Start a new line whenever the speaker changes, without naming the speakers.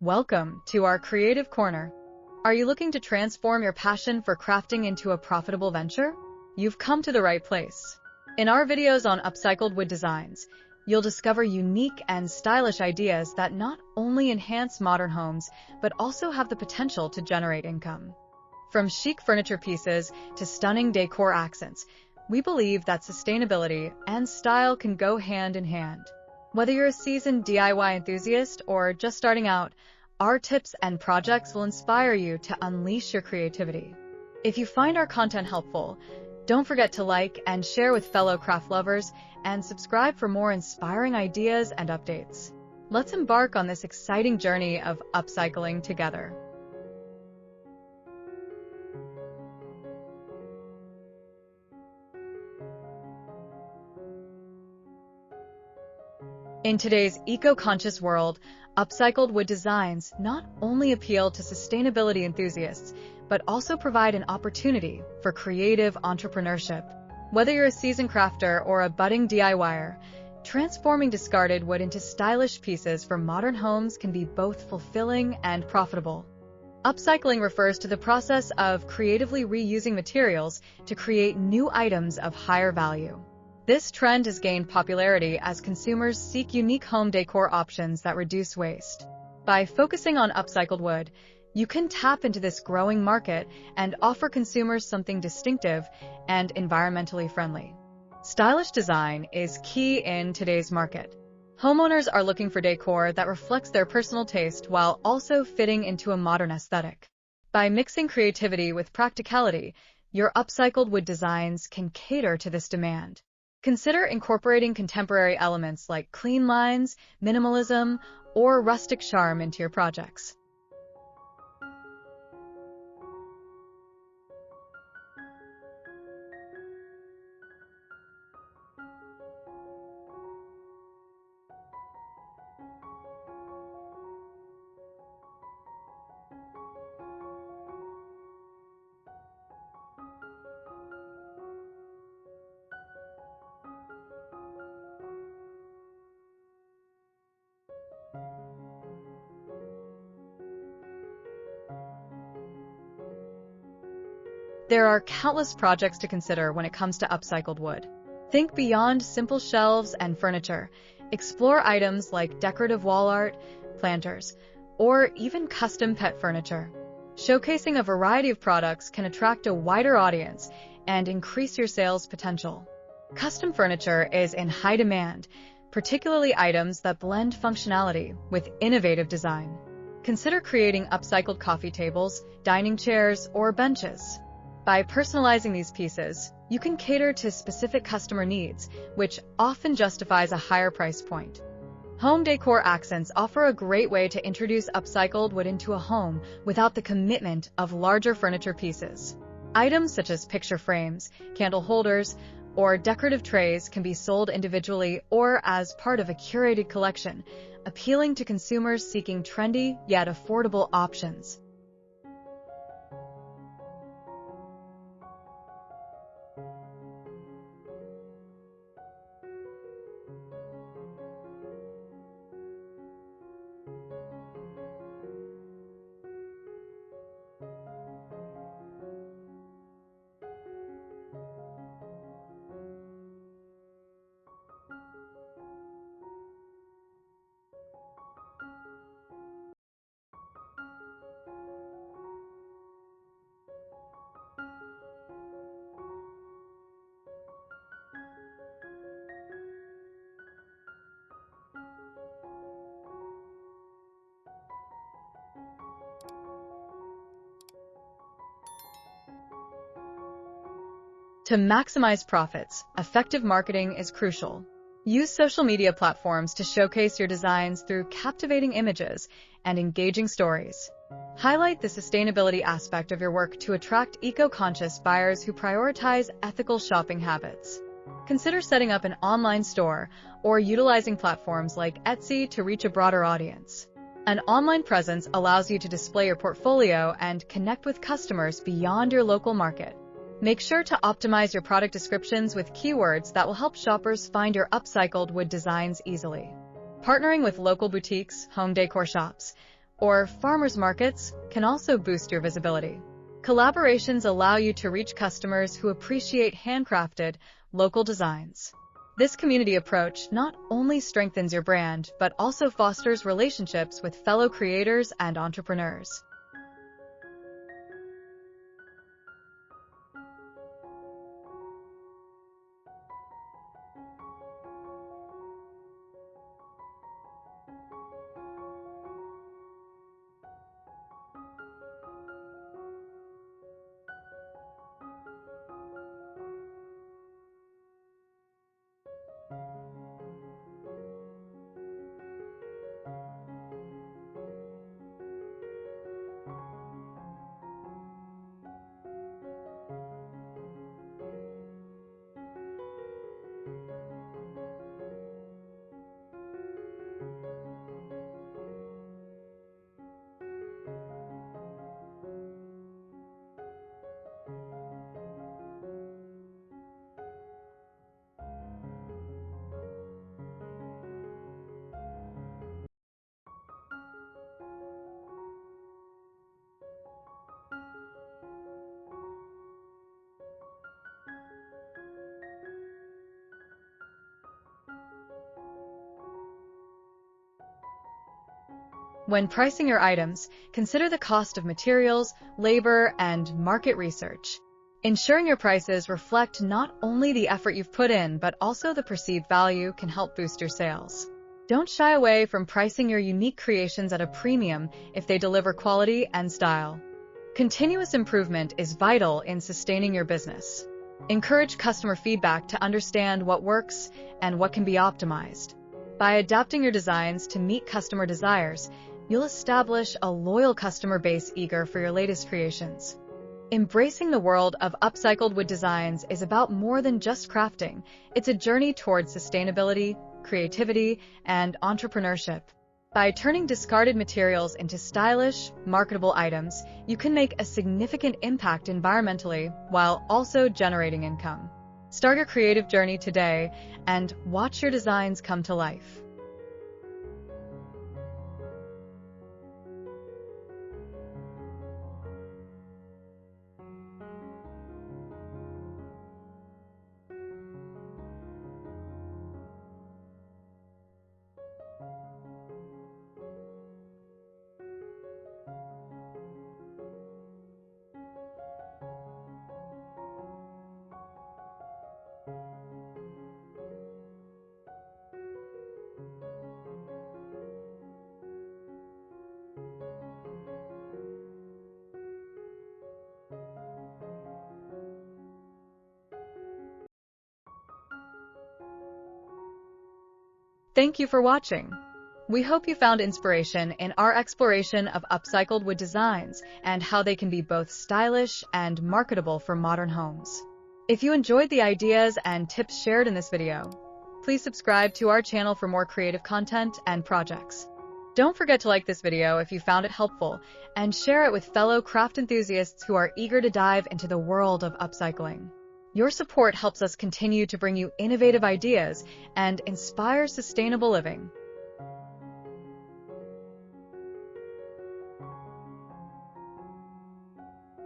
Welcome to our creative corner. Are you looking to transform your passion for crafting into a profitable venture? You've come to the right place. In our videos on Upcycled Wood Designs, you'll discover unique and stylish ideas that not only enhance modern homes, but also have the potential to generate income. From chic furniture pieces to stunning decor accents, we believe that sustainability and style can go hand in hand. Whether you're a seasoned DIY enthusiast or just starting out, our tips and projects will inspire you to unleash your creativity. If you find our content helpful, don't forget to like and share with fellow craft lovers and subscribe for more inspiring ideas and updates. Let's embark on this exciting journey of upcycling together. In today's eco-conscious world, upcycled wood designs not only appeal to sustainability enthusiasts, but also provide an opportunity for creative entrepreneurship. Whether you're a seasoned crafter or a budding DIYer, transforming discarded wood into stylish pieces for modern homes can be both fulfilling and profitable. Upcycling refers to the process of creatively reusing materials to create new items of higher value. This trend has gained popularity as consumers seek unique home decor options that reduce waste. By focusing on upcycled wood, you can tap into this growing market and offer consumers something distinctive and environmentally friendly. Stylish design is key in today's market. Homeowners are looking for decor that reflects their personal taste while also fitting into a modern aesthetic. By mixing creativity with practicality, your upcycled wood designs can cater to this demand. Consider incorporating contemporary elements like clean lines, minimalism, or rustic charm into your projects. There are countless projects to consider when it comes to upcycled wood. Think beyond simple shelves and furniture. Explore items like decorative wall art, planters, or even custom pet furniture. Showcasing a variety of products can attract a wider audience and increase your sales potential. Custom furniture is in high demand, particularly items that blend functionality with innovative design. Consider creating upcycled coffee tables, dining chairs, or benches. By personalizing these pieces, you can cater to specific customer needs, which often justifies a higher price point. Home decor accents offer a great way to introduce upcycled wood into a home without the commitment of larger furniture pieces. Items such as picture frames, candle holders, or decorative trays can be sold individually or as part of a curated collection, appealing to consumers seeking trendy yet affordable options. To maximize profits, effective marketing is crucial. Use social media platforms to showcase your designs through captivating images and engaging stories. Highlight the sustainability aspect of your work to attract eco-conscious buyers who prioritize ethical shopping habits. Consider setting up an online store or utilizing platforms like Etsy to reach a broader audience. An online presence allows you to display your portfolio and connect with customers beyond your local market. Make sure to optimize your product descriptions with keywords that will help shoppers find your upcycled wood designs easily. Partnering with local boutiques, home decor shops, or farmers markets can also boost your visibility. Collaborations allow you to reach customers who appreciate handcrafted, local designs. This community approach not only strengthens your brand, but also fosters relationships with fellow creators and entrepreneurs. When pricing your items, consider the cost of materials, labor, and market research. Ensuring your prices reflect not only the effort you've put in, but also the perceived value can help boost your sales. Don't shy away from pricing your unique creations at a premium if they deliver quality and style. Continuous improvement is vital in sustaining your business. Encourage customer feedback to understand what works and what can be optimized. By adapting your designs to meet customer desires, you'll establish a loyal customer base eager for your latest creations. Embracing the world of upcycled wood designs is about more than just crafting. It's a journey towards sustainability, creativity, and entrepreneurship. By turning discarded materials into stylish, marketable items, you can make a significant impact environmentally while also generating income. Start your creative journey today and watch your designs come to life. Thank you for watching. We hope you found inspiration in our exploration of upcycled wood designs and how they can be both stylish and marketable for modern homes. If you enjoyed the ideas and tips shared in this video, please subscribe to our channel for more creative content and projects. Don't forget to like this video if you found it helpful and share it with fellow craft enthusiasts who are eager to dive into the world of upcycling. Your support helps us continue to bring you innovative ideas and inspire sustainable living.